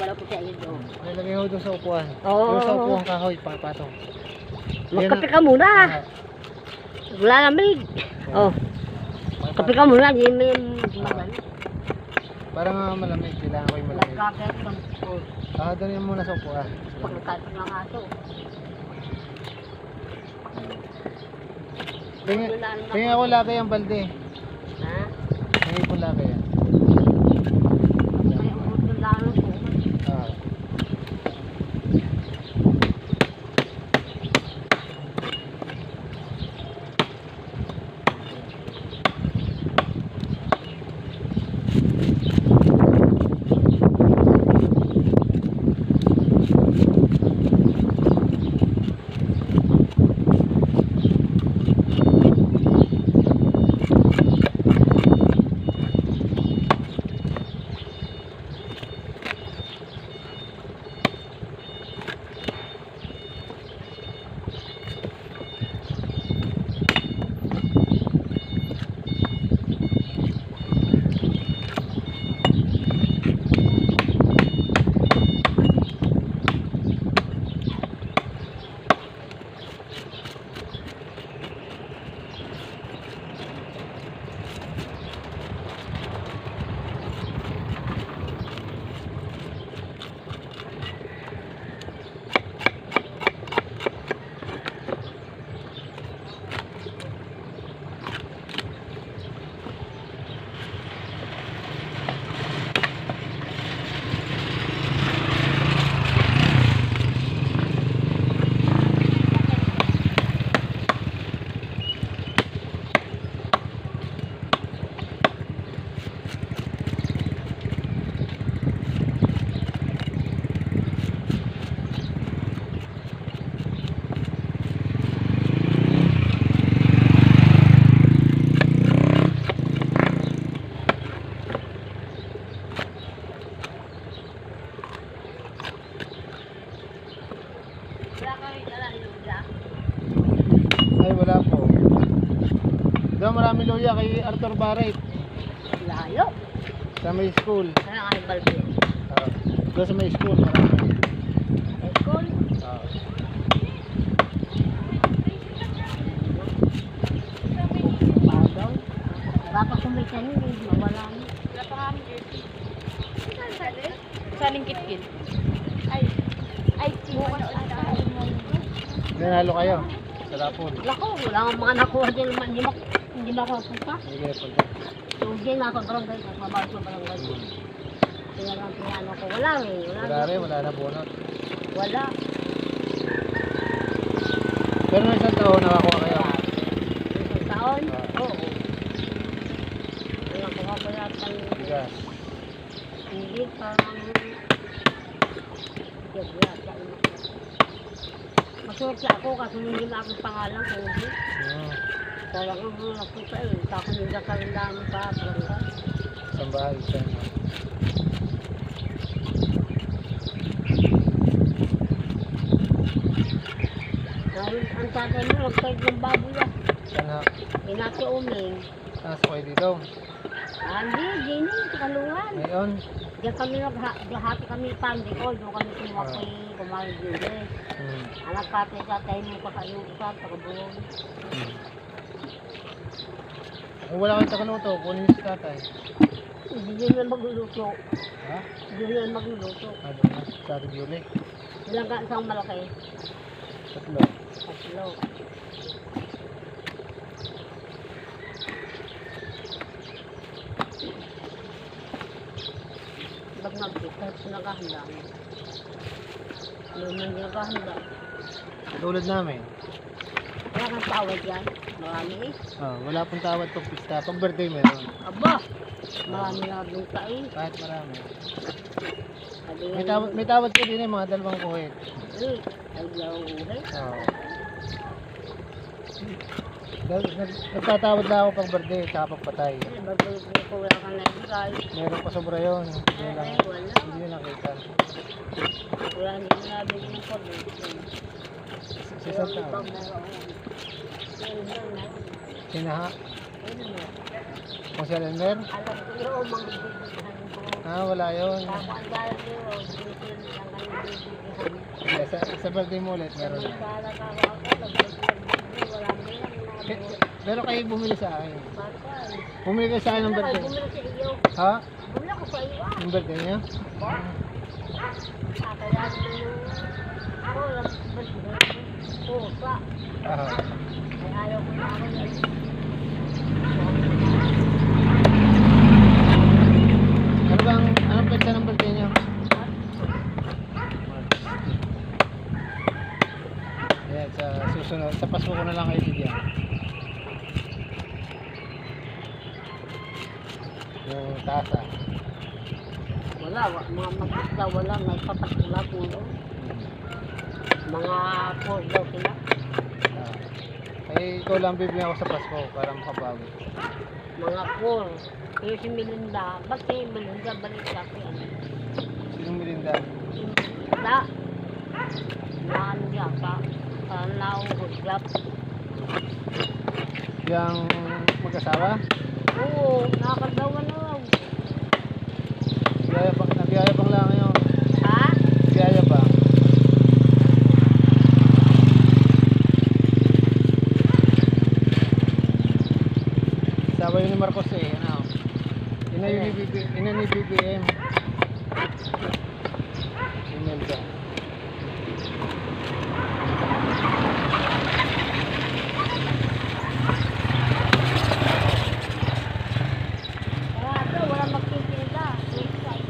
wala po siya yun. Nalagay ho doon sa upuan. Oo. Doon sa upuan kahoy, patong. Magkape ka muna. Wala namin. Oh. Kape ka muna, hindi may magano. Parang malamig, kailangan ko yung malamig. Nagkape ka. Doon yung muna sa upuan. Pag nagkape ng aso. Tingin ako laki ang balde. Ha? Tingin ko laki yan. May ulo lang po. Ay, wala po. Doon marami luya kay Arthur Barrett. Layo. Sa may school. Kaya nga yung balde. Doon sa may school marami. School? Pagaw. Baka kumitan yun eh. Mawala na. Wala pa kami jersey. Saling kitkit. Ay, bukas ata. Nanalo kayo. Sa Lapon. Lako, wala nga mga nakuha dyan. Hindi makapunta. Sige, punta. So, dyan nasa barangay. Mabawat sa barangay. Kaya lang pinano ko. Wala eh. Wala na bunot. Wala. Pero nung isang taon nakakuha kayo. Isang taon? Oo. Wala ko kabayatan. Bigas. Hindi, parang... Maswerte ako kasi hindi na akong pangalan kung hindi. Talagang ang nakita eh. Tako nila ka rin namin sa barangay. Isang bahay, isang. Dahil ang tatay mo, nagkait ng baboy ah. Sana. Inati uming. Nasa kayo dito. Hindi, Jenny, sa Kalungan. Ngayon. Diyan kami naghahati kami pandi ko. Doon kami kumaki, kumain din. Anak tatay mo pa kayo sa pagkabuong. Kung wala kang tagaluto, kunin niyo si tatay. Hindi nyo na magluluto. Ha? Hindi nyo na magluluto. Doon na. Sa ating Yuli. Ilang ka isang malaki? 3. 3. Ba't nagpitas nagahanda? May man nagahanda. Tulad namin. Wala kang tawad yan. Marami eh. Wala pong tawad pag pista. Pag birthday meron. Aba! Marami na rin kain. Kahit marami. Sabi May tawad ko din eh, mga 2 kuhit. ay diyaw ulit. Nagtatawad na ako pag birthday, tsaka pag patay. Babay ko wala kang naibigay. Meron pa sobra yun. Wala. Hindi nyo nakita. Wala hindi na nabigyan ko. Sa isang tao. Sinaha. Kung si Elmer. Alam ko yung mga bibigyan ko Wala yun. Kakandala ko yun. Binitin lang kayo bibigyan. Yeah, sa birthday mo ulit, meron na. Kala kakakala. Wala mo yan. Pero kayo bumili sa akin. Bakal. Bumili kayo sa akin ng birthday. Bumili sa iyo. Ha? Bumili ako sa iyo. Yung birthday niya? Kaya yung ako lang pusa. Ay ayaw ko na ako yan. Anong petsa ng birthday niya? Ayan, sa susunod. Sa Pasko ko na lang kayo bigyan. Yung tasa. Wala, mga mag-isda wala, nagpapasula po doon. Mga poor daw sila. Ikaw lang bibigyan ako sa Pasko para makabawi. Mga poor. Pero si Melinda, ba't si Melinda balik sa akin? Sinong Melinda? Melinda. Naan niya sa Nauhudgap. Yung mag-asawa? Oo, nakakagawa na lang. Nagyayabang lang ngayon. Ha? Nagyayabang. Sabi yun ni Marcos eh, ano? Ina ni BBM. Email ka. Kaya ito, wala magtitinda. Website.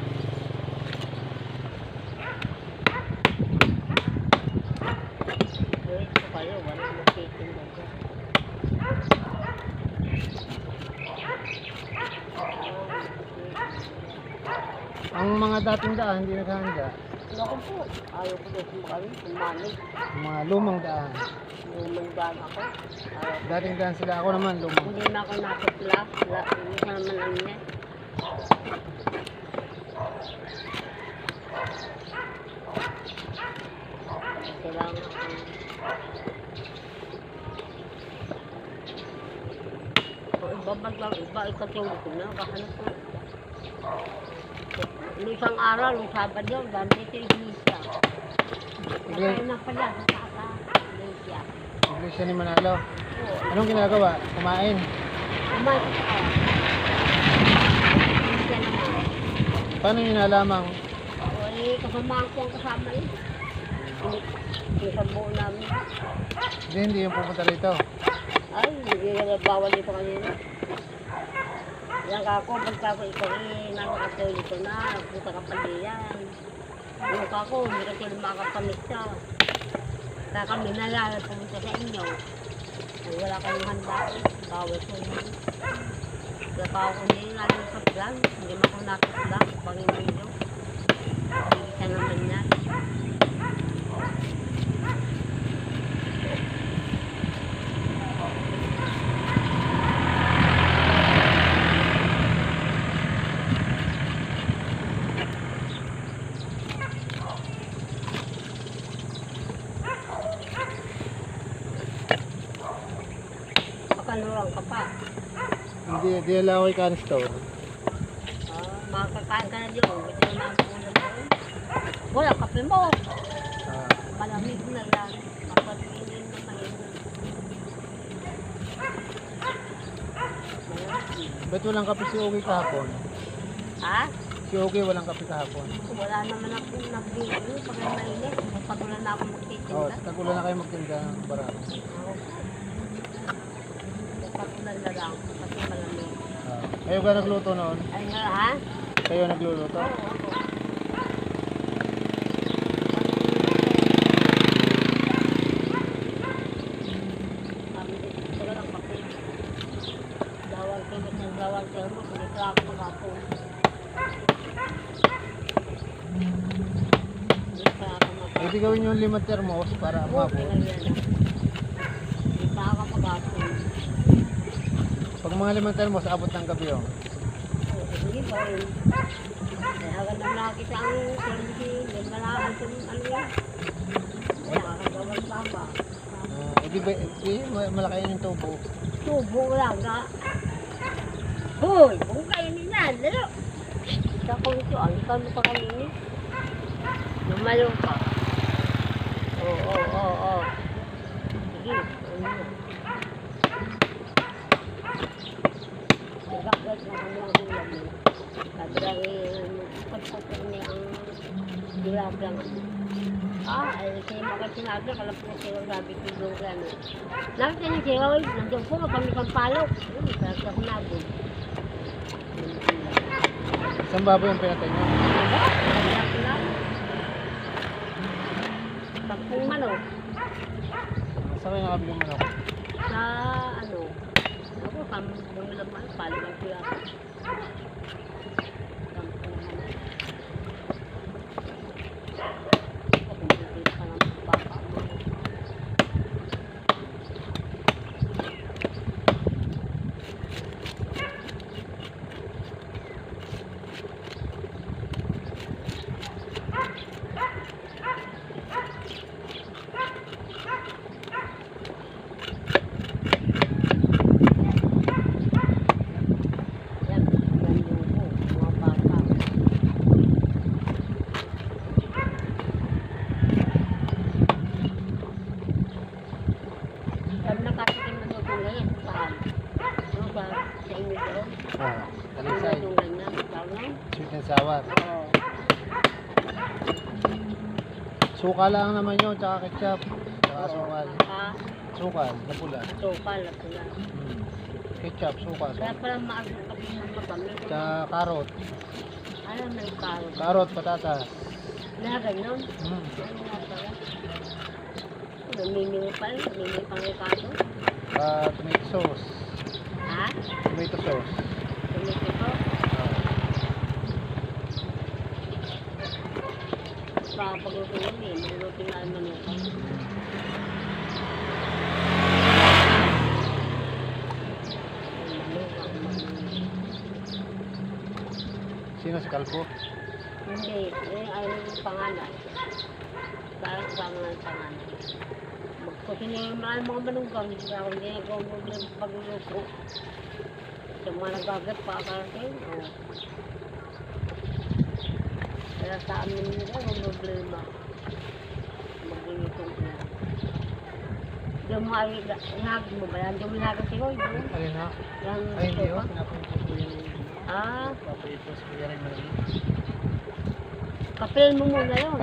Wait ko kayo, wala magtitinda dyan. Ang mga dating daan, hindi naghahanda. Naku po, ayaw ko na kumanig. Ang mga lumang daan. Lumandaan ako. Ayaw. Dating daan sila, ako naman lumang. Hindi na ako nasupla. Hindi ko naman ang net. Kailangan ako. Kung iba lang, iba ikatulog ko na. Kahanap ko. Nung isang araw, nung Sabado, dami sa iglesia. Nakain na pala sa tata. Iglesia. Iglesia ni Manalo. Oo. Anong ginagawa? Kumain. Kumain ka pa. Iglesia naman. Paano nyo nalamang? Wala kasamaan ko ang kasama yun. Yung sa buo namin. Hindi yung pupunta rito. Ay, hindi na bawal dito kanina. Yan ka ako, pagka ako ikaw nakakatuloy ko na, nagpunta ka pa diyan. Yung ka ako, hindi ka sila makapamisa. Kaya kami nalalala pumunta sa inyo. Ay, wala kayong handa. Bawal ko yun. Kaya pa ako hindi nalang sa plan. Hindi mo ako nakaslang. Panginoon nyo. Isa naman yan. Pakalurang ka pa. Hindi alaway ka store. Makakain ka na dyan. Gusto na ang punan mo. Wala, kape mo. Malamig na yan. Mapagpinin na mainit. Ba't walang kape si Ogie kahapon? Ha? Si Ogie walang kape kahapon. Wala naman ako nagbili. Pag mainit, pag wala na ako magtitinda. Sa tagulan na kayo magtinda ng barako. Pag-ulan na lang. Kasi malamig. Kayo ka nagluto noon? Ay nga, ha? Kayo nagluluto? Kami dito sila ng kape. Dawal kayo ng dawal kayo mo. Hindi ka ako magapon. Hindi ka ako magapon. Pwede gawin yung 5 thermos para umabot. Hindi ka ako magapon. Pag mga 5 thermos, abot ng gabi yun. Hindi ba rin? Kaya na nakita ang service. Hindi malakas yung ano yan. Nakakagawal pa ba? Malaki yun yung tubo. Tubo lang nga. Hoy, kung kayo nila, lalo. Sa ko ito, ikaw mo pa kanini. Lumayo ka. Oo. Sige, nagkakas na kami ang ulam mo. Sabi lang pagpapag niya ang dilap lang. Ay, kasi mga sinabi, kalap ko siya sabi ko doon ka na. Nakita niya siya, nandiyan po, kami kang palok. Sa nabog. Saan baboy ang pinatay niyo? Sampung manok. Saan kayo nakabili mo manok? Sa ano, ako, bumila man, paliwan ko yata. Sampung manok. Ako, bumili pa ng baka mo. Yan, ganyan po, mga baka. Sabi nakatikim na doon kung ganyan, saan? Ano ba, sa inyo doon? Talisay. Yung ganyan, saan? Sweet and sour. Oo. Suka lang naman yun, tsaka ketchup. Tsaka sukal. Sukal, na pula. Sukal at pula. Ketchup, suka, Kaya sukal. pala maagap ng magamit. Tsaka karot. Ano may karot? Karot, patatas. Lahat nun? Mm. Ano nga pala? Namimili pa rin, namimili pang Ricardo. Tomato sauce. Ha? Tomato sauce. Tumiti ko? Pagluto yun eh, magluto na ang manukan. Sino si Kalpo? Hindi, ayaw yung pangalan. Parang pangalan. Kasi na mga manugang, hindi ako magluluto. Sa mga nagagat pa kasi, kaya sa amin nila, ang problema. Magluluto na. Yung mga inag mo ba yan? Yung inag si Roy, yun? Alin ha? Yung Ay, hindi sopa? yun. Pinapunta ko yung Ah, papaitos ko yan rin mali. kapil mo muna yun.